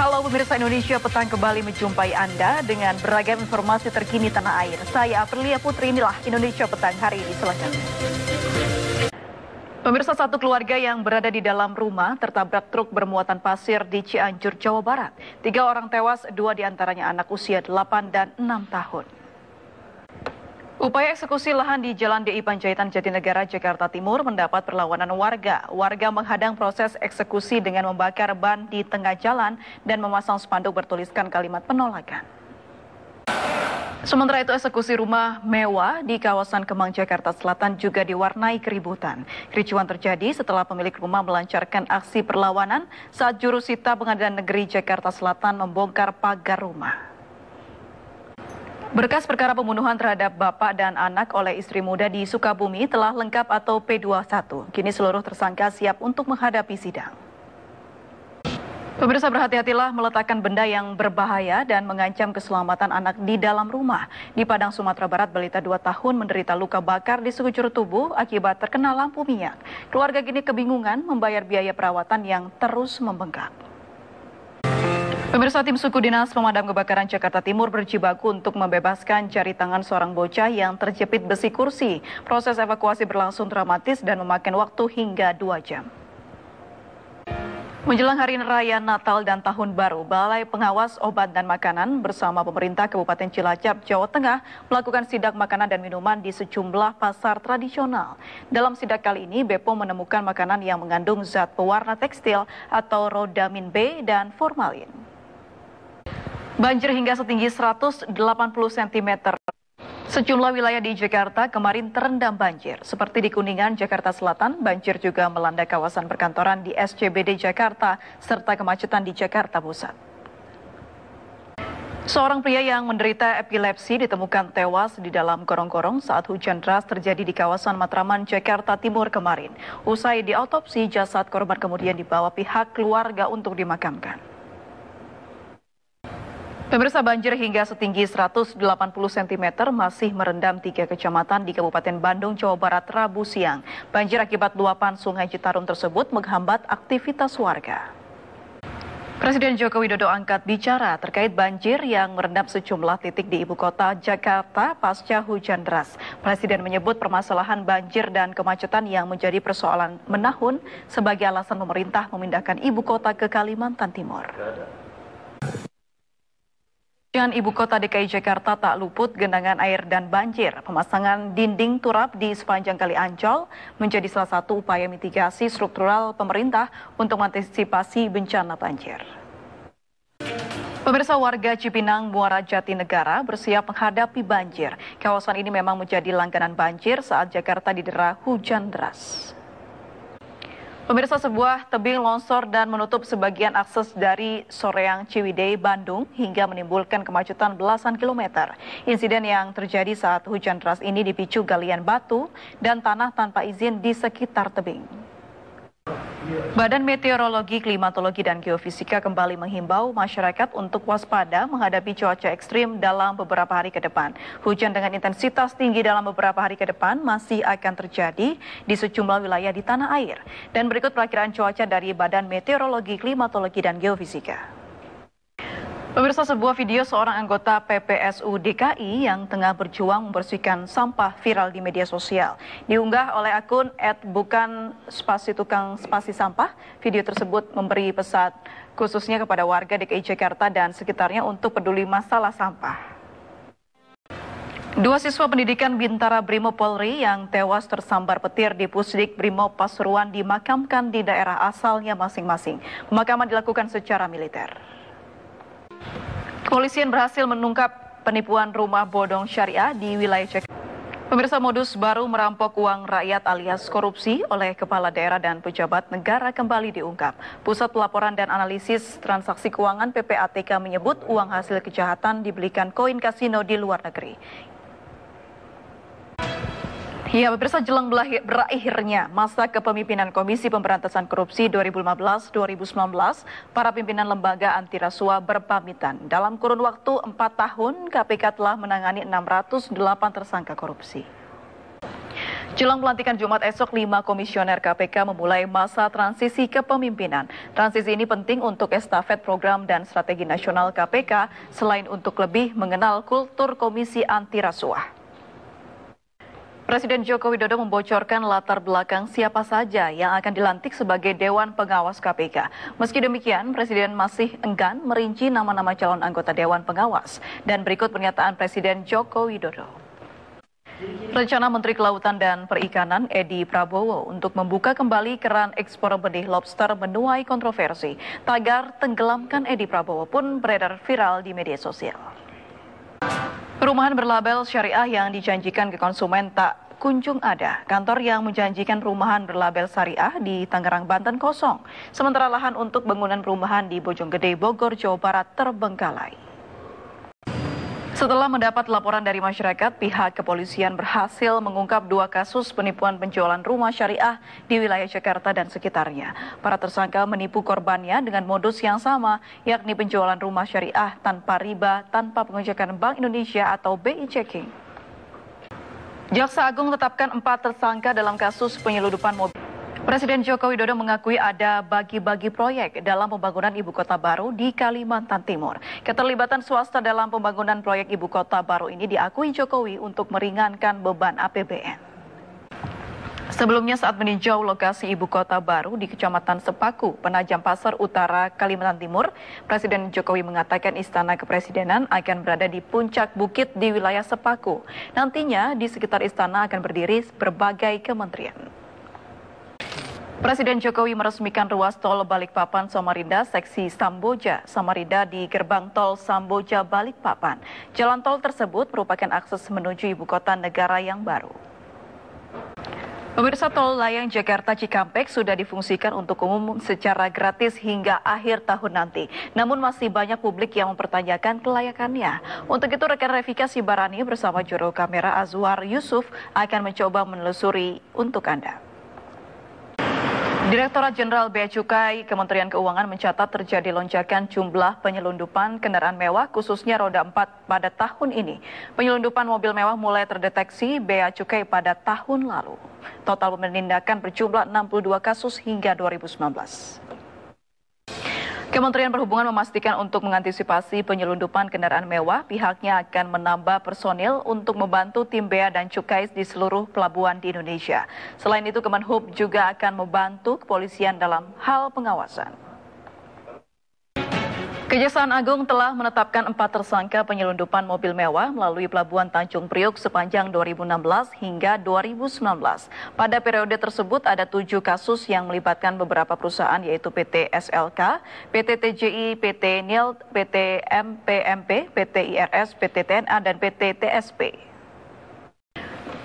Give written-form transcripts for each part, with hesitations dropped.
Halo pemirsa Indonesia, petang kembali menjumpai Anda dengan beragam informasi terkini tanah air. Saya Aprilia Putri, inilah Indonesia Petang hari ini selengkapnya. Pemirsa, satu keluarga yang berada di dalam rumah tertabrak truk bermuatan pasir di Cianjur, Jawa Barat. 3 orang tewas, 2 diantaranya anak usia 8 dan 6 tahun. Upaya eksekusi lahan di Jalan DI Panjaitan Jatinegara, Jakarta Timur mendapat perlawanan warga. Warga menghadang proses eksekusi dengan membakar ban di tengah jalan dan memasang spanduk bertuliskan kalimat penolakan. Sementara itu, eksekusi rumah mewah di kawasan Kemang, Jakarta Selatan juga diwarnai keributan. Kericuan terjadi setelah pemilik rumah melancarkan aksi perlawanan saat jurusita Pengadilan Negeri Jakarta Selatan membongkar pagar rumah. Berkas perkara pembunuhan terhadap bapak dan anak oleh istri muda di Sukabumi telah lengkap atau P21. Kini seluruh tersangka siap untuk menghadapi sidang. Pemirsa, berhati-hatilah meletakkan benda yang berbahaya dan mengancam keselamatan anak di dalam rumah. Di Padang, Sumatera Barat, balita 2 tahun menderita luka bakar di sekujur tubuh akibat terkena lampu minyak. Keluarga kini kebingungan membayar biaya perawatan yang terus membengkak. Pemirsa, tim suku Dinas Pemadam Kebakaran Jakarta Timur berjibaku untuk membebaskan jari tangan seorang bocah yang terjepit besi kursi. Proses evakuasi berlangsung dramatis dan memakan waktu hingga 2 jam. Menjelang Hari Raya Natal dan Tahun Baru, Balai Pengawas Obat dan Makanan bersama pemerintah Kabupaten Cilacap, Jawa Tengah melakukan sidak makanan dan minuman di sejumlah pasar tradisional. Dalam sidak kali ini, BPOM menemukan makanan yang mengandung zat pewarna tekstil atau rodamin B dan formalin. Banjir hingga setinggi 180 cm. Sejumlah wilayah di Jakarta kemarin terendam banjir. Seperti di Kuningan, Jakarta Selatan, banjir juga melanda kawasan perkantoran di SCBD Jakarta, serta kemacetan di Jakarta Pusat. Seorang pria yang menderita epilepsi ditemukan tewas di dalam gorong-gorong saat hujan deras terjadi di kawasan Matraman, Jakarta Timur kemarin. Usai diautopsi, jasad korban kemudian dibawa pihak keluarga untuk dimakamkan. Pemirsa, banjir hingga setinggi 180 cm masih merendam 3 kecamatan di Kabupaten Bandung, Jawa Barat, Rabu siang. Banjir akibat luapan Sungai Citarum tersebut menghambat aktivitas warga. Presiden Joko Widodo angkat bicara terkait banjir yang merendam sejumlah titik di ibu kota Jakarta pasca hujan deras. Presiden menyebut permasalahan banjir dan kemacetan yang menjadi persoalan menahun sebagai alasan pemerintah memindahkan ibu kota ke Kalimantan Timur. Ibu kota DKI Jakarta tak luput genangan air dan banjir. Pemasangan dinding turap di sepanjang Kali Ancol menjadi salah satu upaya mitigasi struktural pemerintah untuk mengantisipasi bencana banjir. Pemirsa, warga Cipinang, Muara Jatinegara bersiap menghadapi banjir. Kawasan ini memang menjadi langganan banjir saat Jakarta didera hujan deras. Pemirsa, sebuah tebing longsor dan menutup sebagian akses dari Soreang Ciwidey, Bandung hingga menimbulkan kemacetan belasan kilometer. Insiden yang terjadi saat hujan deras ini dipicu galian batu dan tanah tanpa izin di sekitar tebing. Badan Meteorologi, Klimatologi, dan Geofisika kembali menghimbau masyarakat untuk waspada menghadapi cuaca ekstrim dalam beberapa hari ke depan. Hujan dengan intensitas tinggi dalam beberapa hari ke depan masih akan terjadi di sejumlah wilayah di tanah air. Dan berikut perakiran cuaca dari Badan Meteorologi, Klimatologi, dan Geofisika. Pemirsa, sebuah video seorang anggota PPSU DKI yang tengah berjuang membersihkan sampah viral di media sosial. Diunggah oleh akun @bukan_tukang_sampah. Video tersebut memberi pesan khususnya kepada warga DKI Jakarta dan sekitarnya untuk peduli masalah sampah. 2 siswa pendidikan Bintara Brimob Polri yang tewas tersambar petir di Pusdik Brimob Pasuruan dimakamkan di daerah asalnya masing-masing. Pemakaman dilakukan secara militer. Kepolisian berhasil mengungkap penipuan rumah bodong syariah di wilayah Jakarta. Pemirsa, modus baru merampok uang rakyat alias korupsi oleh kepala daerah dan pejabat negara kembali diungkap. Pusat Pelaporan dan Analisis Transaksi Keuangan PPATK menyebut uang hasil kejahatan dibelikan koin kasino di luar negeri. Ya, pemirsa, jelang berakhirnya masa kepemimpinan Komisi Pemberantasan Korupsi 2015-2019, para pimpinan lembaga anti rasuah berpamitan. Dalam kurun waktu 4 tahun, KPK telah menangani 608 tersangka korupsi. Jelang pelantikan Jumat esok, 5 komisioner KPK memulai masa transisi kepemimpinan. Transisi ini penting untuk estafet program dan strategi nasional KPK, selain untuk lebih mengenal kultur komisi anti rasuah. Presiden Joko Widodo membocorkan latar belakang siapa saja yang akan dilantik sebagai Dewan Pengawas KPK. Meski demikian, Presiden masih enggan merinci nama-nama calon anggota Dewan Pengawas. Dan berikut pernyataan Presiden Joko Widodo. Rencana Menteri Kelautan dan Perikanan Edi Prabowo untuk membuka kembali keran ekspor benih lobster menuai kontroversi. Tagar "Tenggelamkan Edi Prabowo" pun beredar viral di media sosial. Perumahan berlabel syariah yang dijanjikan ke konsumen tak kunjung ada. Kantor yang menjanjikan perumahan berlabel syariah di Tangerang, Banten kosong. Sementara lahan untuk bangunan perumahan di Bojonggede, Bogor, Jawa Barat terbengkalai. Setelah mendapat laporan dari masyarakat, pihak kepolisian berhasil mengungkap 2 kasus penipuan penjualan rumah syariah di wilayah Jakarta dan sekitarnya. Para tersangka menipu korbannya dengan modus yang sama, yakni penjualan rumah syariah tanpa riba, tanpa pengejakan Bank Indonesia atau BI Checking. Jaksa Agung tetapkan 4 tersangka dalam kasus penyeludupan mobil. Presiden Joko Widodo mengakui ada bagi-bagi proyek dalam pembangunan ibu kota baru di Kalimantan Timur. Keterlibatan swasta dalam pembangunan proyek ibu kota baru ini diakui Jokowi untuk meringankan beban APBN. Sebelumnya saat meninjau lokasi ibu kota baru di Kecamatan Sepaku, Penajam Pasar Utara, Kalimantan Timur, Presiden Jokowi mengatakan Istana Kepresidenan akan berada di puncak bukit di wilayah Sepaku. Nantinya di sekitar istana akan berdiri berbagai kementerian. Presiden Jokowi meresmikan ruas tol Balikpapan Samarinda seksi Samboja Samarinda di gerbang tol Samboja Balikpapan. Jalan tol tersebut merupakan akses menuju ibu kota negara yang baru. Pemirsa, tol layang Jakarta Cikampek sudah difungsikan untuk umum secara gratis hingga akhir tahun nanti. Namun masih banyak publik yang mempertanyakan kelayakannya. Untuk itu rekan Revika Sibarani bersama juru kamera Azwar Yusuf akan mencoba menelusuri untuk Anda. Direktorat Jenderal Bea Cukai Kementerian Keuangan mencatat terjadi lonjakan jumlah penyelundupan kendaraan mewah khususnya roda 4 pada tahun ini. Penyelundupan mobil mewah mulai terdeteksi Bea Cukai pada tahun lalu. Total penindakan berjumlah 62 kasus hingga 2019. Kementerian Perhubungan memastikan untuk mengantisipasi penyelundupan kendaraan mewah, pihaknya akan menambah personil untuk membantu tim Bea dan Cukai di seluruh pelabuhan di Indonesia. Selain itu, Kemenhub juga akan membantu kepolisian dalam hal pengawasan. Kejaksaan Agung telah menetapkan 4 tersangka penyelundupan mobil mewah melalui Pelabuhan Tanjung Priok sepanjang 2016 hingga 2019. Pada periode tersebut ada 7 kasus yang melibatkan beberapa perusahaan yaitu PT SLK, PT TJI, PT NIL, PT MPMP, PT IRS, PT TNA, dan PT TSP.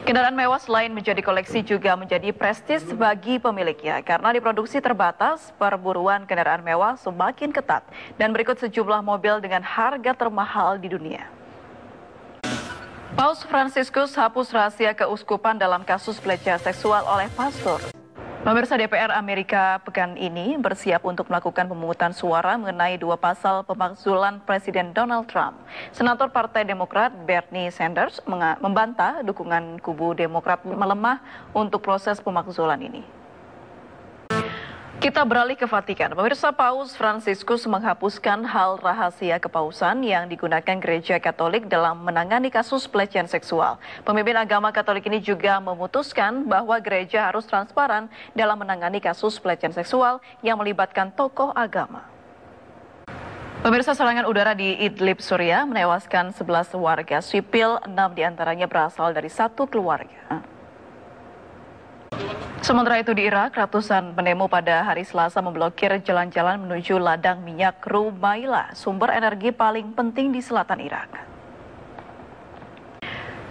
Kendaraan mewah selain menjadi koleksi juga menjadi prestis bagi pemiliknya karena diproduksi terbatas, perburuan kendaraan mewah semakin ketat. Dan berikut sejumlah mobil dengan harga termahal di dunia. Paus Fransiskus hapus rahasia keuskupan dalam kasus pelecehan seksual oleh pastor. Pemirsa, DPR Amerika pekan ini bersiap untuk melakukan pemungutan suara mengenai 2 pasal pemakzulan Presiden Donald Trump. Senator Partai Demokrat Bernie Sanders membantah dukungan kubu Demokrat melemah untuk proses pemakzulan ini. Kita beralih ke Vatikan. Pemirsa, Paus Fransiskus menghapuskan hal rahasia kepausan yang digunakan Gereja Katolik dalam menangani kasus pelecehan seksual. Pemimpin agama Katolik ini juga memutuskan bahwa gereja harus transparan dalam menangani kasus pelecehan seksual yang melibatkan tokoh agama. Pemirsa, serangan udara di Idlib, Suriah menewaskan 11 warga sipil, 6 diantaranya berasal dari 1 keluarga. Sementara itu di Irak, ratusan pendemo pada hari Selasa memblokir jalan-jalan menuju ladang minyak Rumaila, sumber energi paling penting di selatan Irak.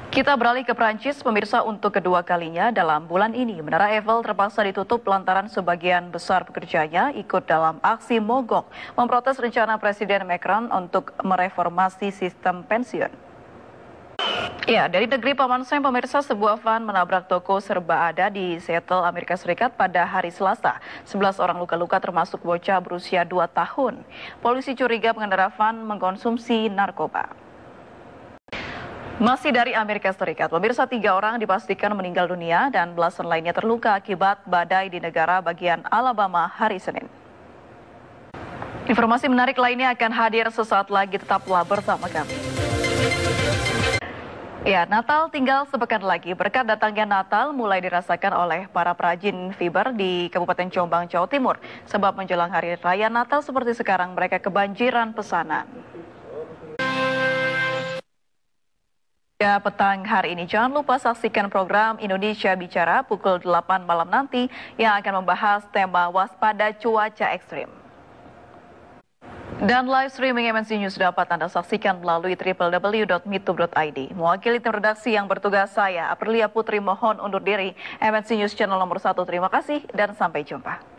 Kita beralih ke Prancis, pemirsa, untuk kedua kalinya dalam bulan ini. Menara Eiffel terpaksa ditutup lantaran sebagian besar pekerjanya ikut dalam aksi mogok, memprotes rencana Presiden Macron untuk mereformasi sistem pensiun. Ya, dari negeri Paman Sam, pemirsa, sebuah van menabrak toko serba ada di Seattle, Amerika Serikat pada hari Selasa. 11 orang luka-luka termasuk bocah berusia 2 tahun. Polisi curiga pengendara van mengkonsumsi narkoba. Masih dari Amerika Serikat, pemirsa 3 orang dipastikan meninggal dunia dan belasan lainnya terluka akibat badai di negara bagian Alabama hari Senin. Informasi menarik lainnya akan hadir sesaat lagi, tetaplah bersama kami. Ya, Natal tinggal sepekan lagi. Berkat datangnya Natal mulai dirasakan oleh para perajin fiber di Kabupaten Jombang, Jawa Timur. Sebab menjelang hari raya Natal seperti sekarang mereka kebanjiran pesanan. Ya, petang hari ini jangan lupa saksikan program Indonesia Bicara pukul 8 malam nanti yang akan membahas tema waspada cuaca ekstrim. Dan live streaming MNC News dapat Anda saksikan melalui www.mitu.id. Mewakili tim redaksi yang bertugas, saya Aprilia Putri mohon undur diri. MNC News channel nomor 1, terima kasih dan sampai jumpa.